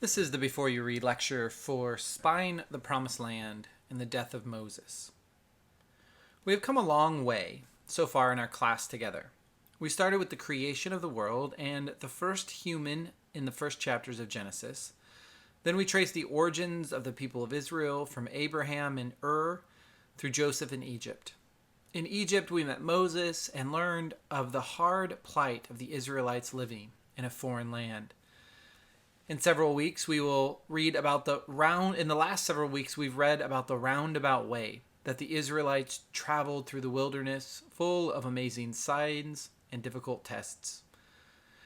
This is the Before You Read lecture for Spying the Promised Land and the Death of Moses. We have come a long way so far in our class together. We started with the creation of the world and the first human in the first chapters of Genesis. Then we traced the origins of the people of Israel from Abraham in Ur through Joseph in Egypt. In Egypt, we met Moses and learned of the hard plight of the Israelites living in a foreign land. In several weeks, we will read about in the last several weeks, we've read about the roundabout way that the Israelites traveled through the wilderness, full of amazing signs and difficult tests.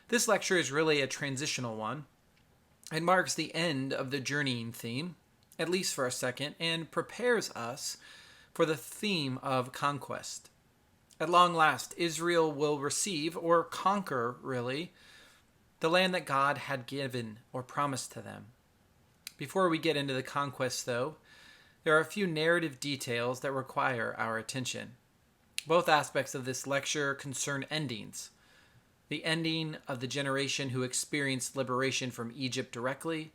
This lecture is really a transitional one. It marks the end of the journeying theme, at least for a second, and prepares us for the theme of conquest. At long last, Israel will receive, or conquer, really, the land that God had given or promised to them. Before we get into the conquest, though, there are a few narrative details that require our attention. Both aspects of this lecture concern endings. The ending of the generation who experienced liberation from Egypt directly,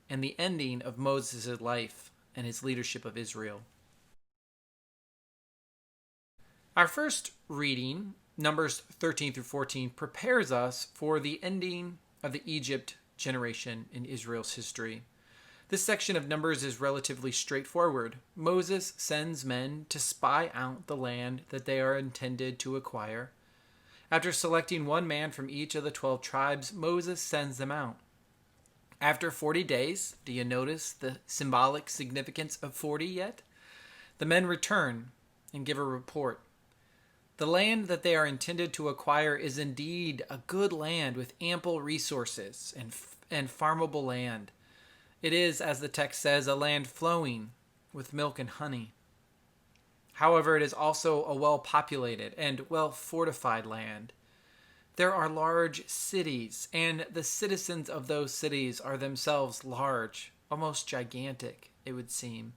and the ending of Moses' life and his leadership of Israel. Our first reading, Numbers 13 through 14, prepares us for the ending of the Egypt generation in Israel's history. This section of Numbers is relatively straightforward. Moses sends men to spy out the land that they are intended to acquire. After selecting one man from each of the 12 tribes, Moses sends them out. After 40 days, do you notice the symbolic significance of 40 yet? The men return and give a report. The land that they are intended to acquire is indeed a good land with ample resources and farmable land. It is, as the text says, a land flowing with milk and honey. However, it is also a well-populated and well-fortified land. There are large cities, and the citizens of those cities are themselves large, almost gigantic, it would seem.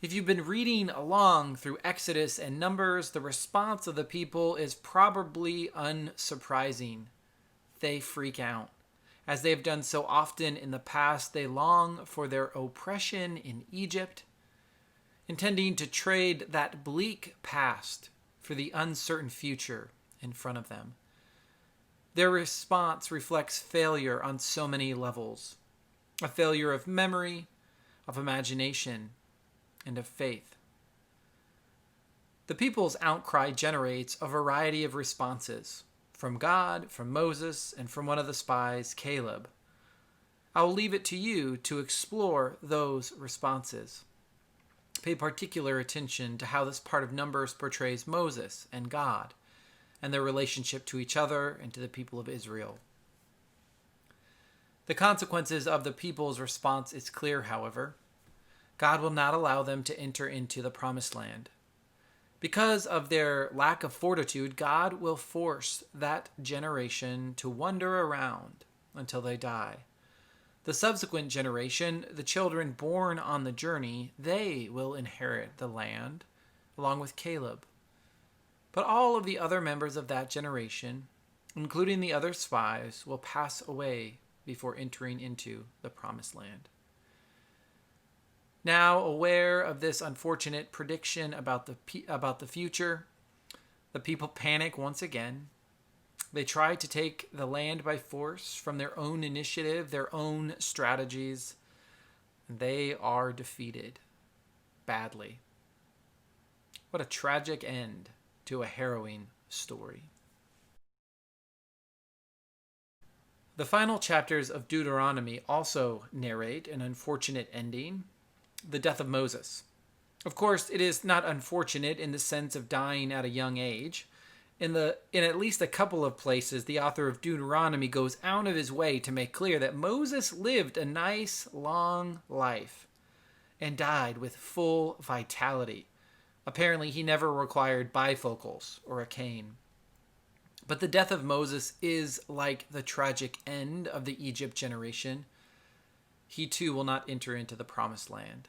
If you've been reading along through Exodus and Numbers, the response of the people is probably unsurprising. They freak out. As they have done so often in the past, they long for their oppression in Egypt, intending to trade that bleak past for the uncertain future in front of them. Their response reflects failure on so many levels. A failure of memory, of imagination, and of faith. The people's outcry generates a variety of responses from God, from Moses, and from one of the spies, Caleb. I'll leave it to you to explore those responses. Pay particular attention to how this part of Numbers portrays Moses and God and their relationship to each other and to the people of Israel. The consequences of the people's response is clear, however. God will not allow them to enter into the promised land. Because of their lack of fortitude, God will force that generation to wander around until they die. The subsequent generation, the children born on the journey, they will inherit the land along with Caleb. But all of the other members of that generation, including the other spies, will pass away before entering into the promised land. Now, aware of this unfortunate prediction about the future, the people panic once again. They try to take the land by force from their own initiative, their own strategies, and they are defeated badly. What a tragic end to a harrowing story. The final chapters of Deuteronomy also narrate an unfortunate ending. The death of Moses. Of course, it is not unfortunate in the sense of dying at a young age. In at least a couple of places, the author of Deuteronomy goes out of his way to make clear that Moses lived a nice, long life and died with full vitality. Apparently, he never required bifocals or a cane. But the death of Moses is like the tragic end of the Egypt generation. He too will not enter into the promised land.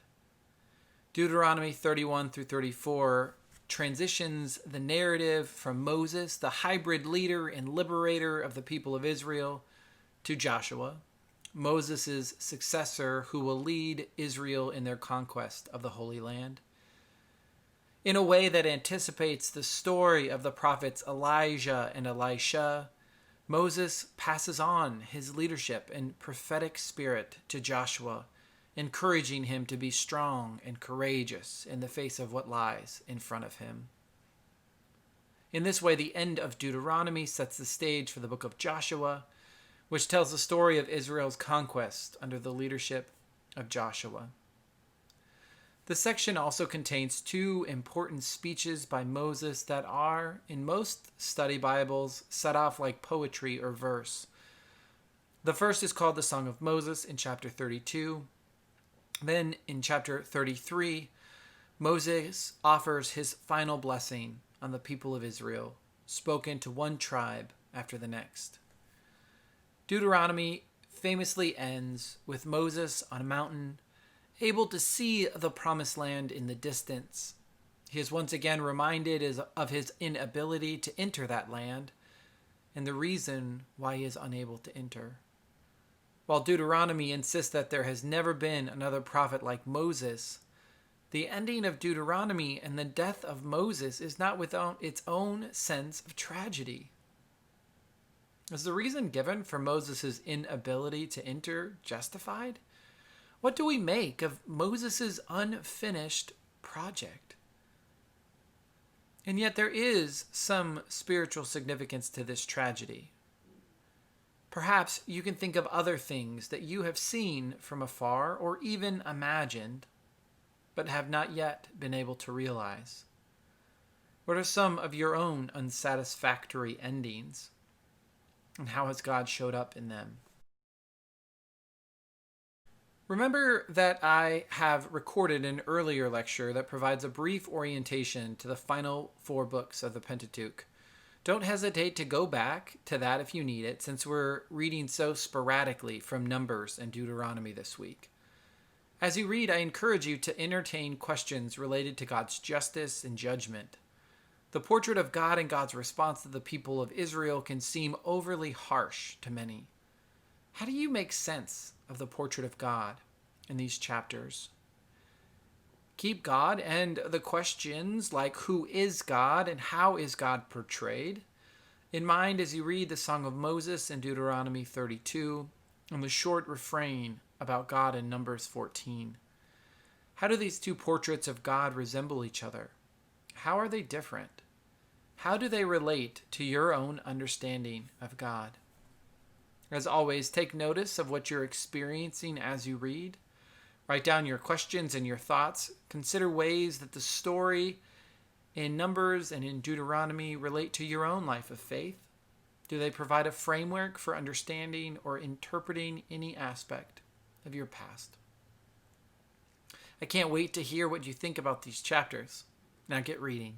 Deuteronomy 31 through 34 transitions the narrative from Moses, the hybrid leader and liberator of the people of Israel, to Joshua, Moses' successor who will lead Israel in their conquest of the Holy Land. In a way that anticipates the story of the prophets Elijah and Elisha, Moses passes on his leadership and prophetic spirit to Joshua, encouraging him to be strong and courageous in the face of what lies in front of him. In this way, the end of Deuteronomy sets the stage for the book of Joshua, which tells the story of Israel's conquest under the leadership of Joshua. The section also contains two important speeches by Moses that are, in most study Bibles, set off like poetry or verse. The first is called the Song of Moses in chapter 32. Then in chapter 33, Moses offers his final blessing on the people of Israel, spoken to one tribe after the next. Deuteronomy famously ends with Moses on a mountain, able to see the promised land in the distance. He is once again reminded of his inability to enter that land and the reason why he is unable to enter. While Deuteronomy insists that there has never been another prophet like Moses, the ending of Deuteronomy and the death of Moses is not without its own sense of tragedy. Is the reason given for Moses' inability to enter justified? What do we make of Moses' unfinished project? And yet there is some spiritual significance to this tragedy. Perhaps you can think of other things that you have seen from afar or even imagined, but have not yet been able to realize. What are some of your own unsatisfactory endings? And how has God showed up in them? Remember that I have recorded an earlier lecture that provides a brief orientation to the final 4 books of the Pentateuch. Don't hesitate to go back to that if you need it, since we're reading so sporadically from Numbers and Deuteronomy this week. As you read, I encourage you to entertain questions related to God's justice and judgment. The portrait of God and God's response to the people of Israel can seem overly harsh to many. How do you make sense of the portrait of God in these chapters? Keep God and the questions like who is God and how is God portrayed in mind as you read the Song of Moses in Deuteronomy 32 and the short refrain about God in Numbers 14. How do these two portraits of God resemble each other? How are they different? How do they relate to your own understanding of God? As always, take notice of what you're experiencing as you read. Write down your questions and your thoughts. Consider ways that the story in Numbers and in Deuteronomy relate to your own life of faith. Do they provide a framework for understanding or interpreting any aspect of your past? I can't wait to hear what you think about these chapters. Now get reading.